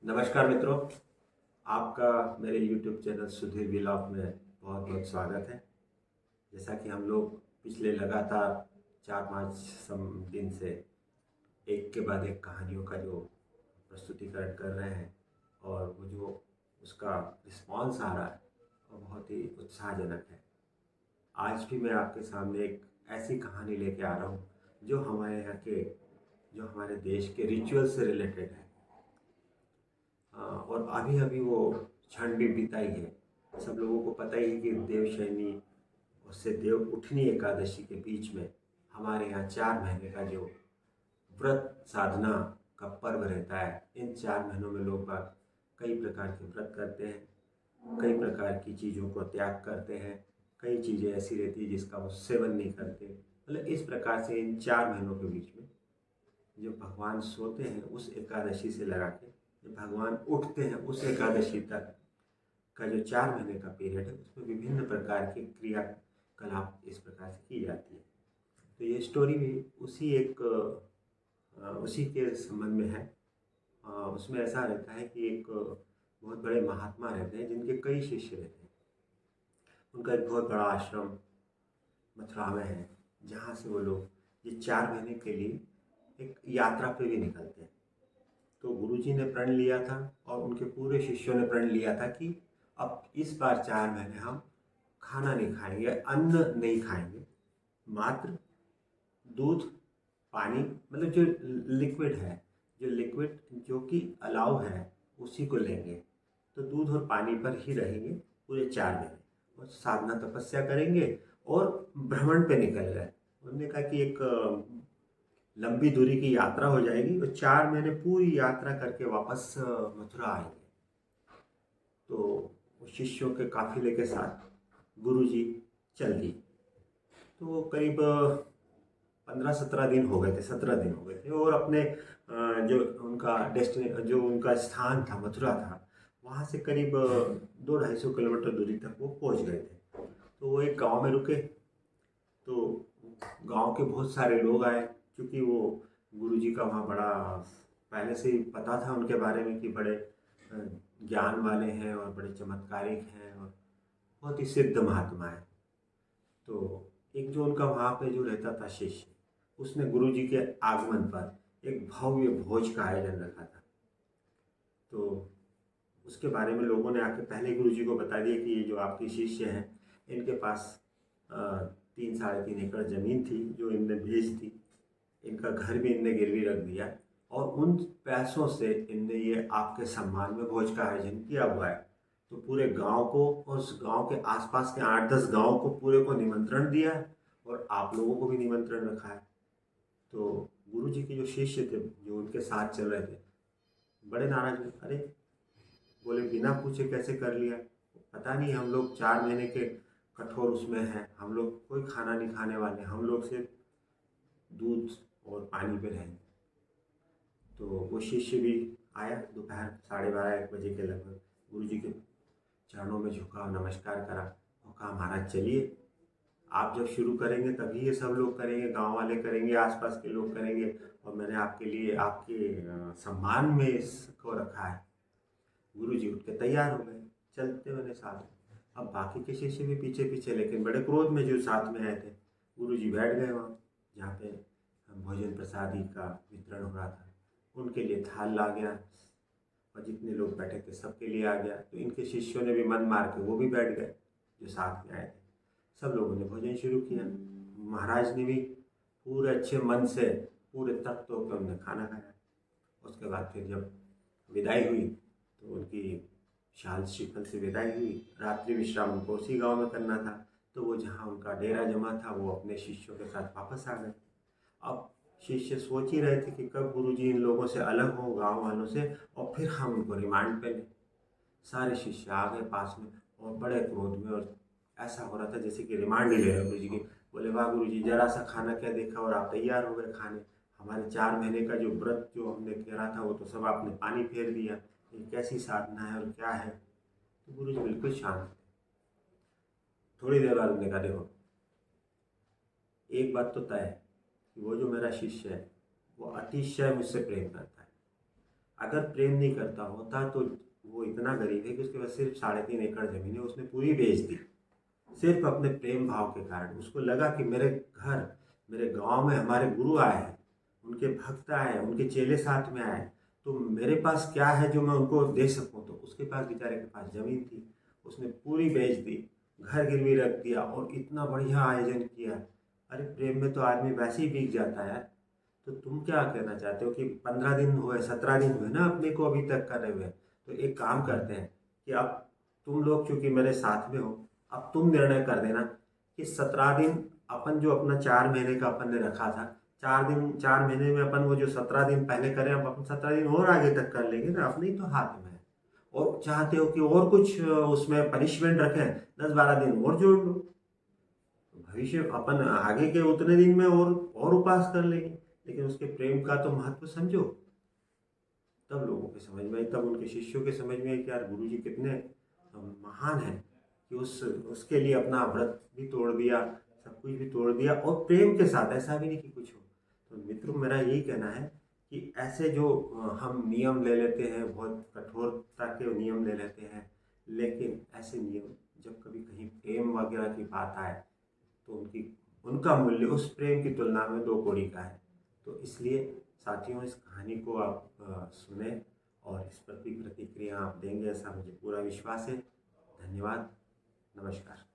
नमस्कार मित्रों, आपका मेरे YouTube चैनल सुधीर व्लॉग में बहुत बहुत स्वागत है। जैसा कि हम लोग पिछले लगातार 4-5 दिन से एक के बाद एक कहानियों का जो प्रस्तुतिकरण कर रहे हैं और वो जो उसका रिस्पॉन्स आ रहा है वो बहुत ही उत्साहजनक है। आज भी मैं आपके सामने एक ऐसी कहानी लेके आ रहा हूँ जो हमारे यहाँ के जो हमारे देश के रिचुअल से रिलेटेड है। और अभी अभी वो क्षण भी बीता ही है। सब लोगों को पता ही है कि देवशयनी उससे देव उठनी एकादशी के बीच में हमारे यहाँ 4 महीने का जो व्रत साधना का पर्व रहता है। इन 4 महीनों में लोग बाग कई प्रकार के व्रत करते हैं, कई प्रकार की चीज़ों को त्याग करते हैं, कई चीज़ें ऐसी रहती है जिसका वो सेवन नहीं करते। मतलब इस प्रकार से इन 4 महीनों के बीच में जो भगवान सोते हैं उस एकादशी से लगा के जब भगवान उठते हैं उस एकादशी तक का जो 4 महीने का पीरियड है उसमें विभिन्न प्रकार के क्रियाकलाप इस प्रकार से की जाती है। तो ये स्टोरी भी उसी के संबंध में है। उसमें ऐसा रहता है कि एक बहुत बड़े महात्मा रहते हैं जिनके कई शिष्य रहते हैं। उनका एक बहुत बड़ा आश्रम मथुरा में है जहाँ से वो लोग ये 4 महीने के लिए एक यात्रा पे भी निकलते हैं। तो गुरुजी ने प्रण लिया था और उनके पूरे शिष्यों ने प्रण लिया था कि अब इस बार 4 महीने हम खाना नहीं खाएंगे, अन्न नहीं खाएंगे, मात्र दूध, पानी, मतलब जो लिक्विड है, जो लिक्विड जो कि अलाउ है उसी को लेंगे। तो दूध और पानी पर ही रहेंगे पूरे 4 महीने और साधना तपस्या करेंगे और भ्रमण पे निकल गए। उन्होंने कहा कि एक लंबी दूरी की यात्रा हो जाएगी और 4 महीने पूरी यात्रा करके वापस मथुरा आएंगे। तो शिष्यों के काफिले के साथ गुरुजी चल दिए। तो वो करीब 15-17 दिन हो गए थे, 17 दिन हो गए थे और अपने जो उनका स्थान था मथुरा था वहाँ से करीब 200-250 किलोमीटर दूरी तक वो पहुँच गए थे। तो वो एक गांव में रुके। तो गांव के बहुत सारे लोग आए क्योंकि वो गुरुजी का वहाँ बड़ा पहले से ही पता था उनके बारे में कि बड़े ज्ञान वाले हैं और बड़े चमत्कारिक हैं और बहुत ही सिद्ध महात्मा है। तो एक जो उनका वहाँ पे जो रहता था शिष्य, उसने गुरुजी के आगमन पर एक भव्य भोज का आयोजन रखा था। तो उसके बारे में लोगों ने आके पहले गुरुजी को बता दिया कि ये जो आपके शिष्य हैं इनके पास 3-3.5 एकड़ ज़मीन थी जो इनने बेच दी, इनका घर भी इनने गिरवी रख दिया और उन पैसों से इनने ये आपके सम्मान में भोज का आयोजन किया हुआ है। तो पूरे गांव को और उस गांव के आसपास के 8-10 गांव को पूरे को निमंत्रण दिया है और आप लोगों को भी निमंत्रण रखा है। तो गुरुजी के जो शिष्य थे जो उनके साथ चल रहे थे बड़े नाराज हुए। अरे, बोले बिना पूछे कैसे कर लिया, पता नहीं हम लोग 4 महीने के कठोर उसमें हैं, हम लोग कोई खाना नहीं खाने वाले, हम लोग सिर्फ दूध और पानी पे रहेंगे। तो वो शिष्य भी आया दोपहर 12:30-1 बजे के लगभग, गुरुजी के चरणों में झुका, नमस्कार करा और कहा महाराज चलिए, आप जब शुरू करेंगे तभी ये सब लोग करेंगे, गांव वाले करेंगे, आसपास के लोग करेंगे और मैंने आपके लिए आपके सम्मान में इसको रखा है। गुरुजी उठ के तैयार हो गए, चलते बने साथ में। अब बाकी के शिष्य भी पीछे पीछे, लेकिन बड़े क्रोध में जो साथ में आए थे। गुरुजी बैठ गए वहाँ जहाँ पे भोजन प्रसादी का वितरण हो रहा था। उनके लिए थाल ला गया और जितने लोग बैठे थे सबके लिए आ गया। तो इनके शिष्यों ने भी मन मार के वो भी बैठ गए जो साथ में आए थे। सब लोगों ने भोजन शुरू किया। महाराज ने भी पूरे अच्छे मन से पूरे तख्त होकर उन्होंने खाना खाया। उसके बाद फिर जब विदाई हुई तो उनकी शाल श्रीफल से विदाई हुई। रात्रि विश्राम उनको उसी गांव में करना था। तो वो जहाँ उनका डेरा जमा था वो अपने शिष्यों के साथ वापस आ गए। अब शिष्य सोच ही रहे थे कि कब गुरुजी इन लोगों से अलग हो, गांव वालों से, और फिर हम उनको रिमांड पे लें। सारे शिष्य आ गए पास में और बड़े क्रोध में, और ऐसा हो रहा था जैसे कि रिमांड ही ले रहे गुरु जी की। बोले वाह गुरु जी, जरा सा खाना क्या देखा और आप तैयार हो गए खाने। हमारे 4 महीने का जो व्रत जो हमने करा था वो तो सब आपने पानी फेर दिया। ये कैसी साधना है और क्या है। तो गुरु जी बिल्कुल शांत थे। थोड़ी देर बाद उन्होंने कहा देखो, एक बात तो तय है कि वो जो मेरा शिष्य है वो अतिशय मुझसे प्रेम करता है। अगर प्रेम नहीं करता होता तो वो इतना गरीब है कि उसके पास सिर्फ 3.5 एकड़ ज़मीन है, उसने पूरी बेच दी सिर्फ अपने प्रेम भाव के कारण। उसको लगा कि मेरे घर, मेरे गांव में हमारे गुरु आए हैं, उनके भक्त आए हैं, उनके चेले साथ में आए, तो मेरे पास क्या है जो मैं उनको दे सकूं। तो उसके पास, बेचारे के पास ज़मीन थी, उसने पूरी बेच दी, घर गिरवी रख दिया और इतना बढ़िया आयोजन किया। अरे प्रेम में तो आदमी वैसे ही बिक जाता है यार। तो तुम क्या कहना चाहते हो कि 15 दिन हुए, 17 दिन हुए ना अपने को अभी तक करे हुए, तो एक काम करते हैं कि अब तुम लोग चूंकि मेरे साथ में हो, अब तुम निर्णय कर देना कि 17 दिन अपन जो अपना 4 महीने का अपन ने रखा था, 4 दिन 4 महीने में अपन वो जो 17 दिन पहले करें, अब अपन 17 दिन और आगे तक कर लेंगे ना, अपने ही तो हाथ में है। और चाहते हो कि और कुछ उसमें पनिशमेंट रखें, 10-12 दिन और जोड़ लो, तो भविष्य अपन आगे के उतने दिन में और उपास कर लेंगे। लेकिन उसके प्रेम का तो महत्व समझो। तब लोगों के समझ में आई, तब उनके शिष्यों के समझ में आई कि यार गुरु जी कितने महान हैं कि उसके लिए अपना व्रत भी तोड़ दिया, सब कुछ भी तोड़ दिया, और प्रेम के साथ, ऐसा भी नहीं कि कुछ हो। तो मित्रों, मेरा यही कहना है कि ऐसे जो हम नियम ले लेते हैं, बहुत कठोरता के नियम ले लेते हैं, लेकिन ऐसे नियम जब कभी कहीं प्रेम वगैरह की बात आए तो उनका मूल्य उस प्रेम की तुलना में 2 कौड़ी का है। तो इसलिए साथियों, इस कहानी को आप सुने और इस पर भी प्रतिक्रिया आप देंगे, ऐसा मुझे पूरा विश्वास है। धन्यवाद। नमस्कार।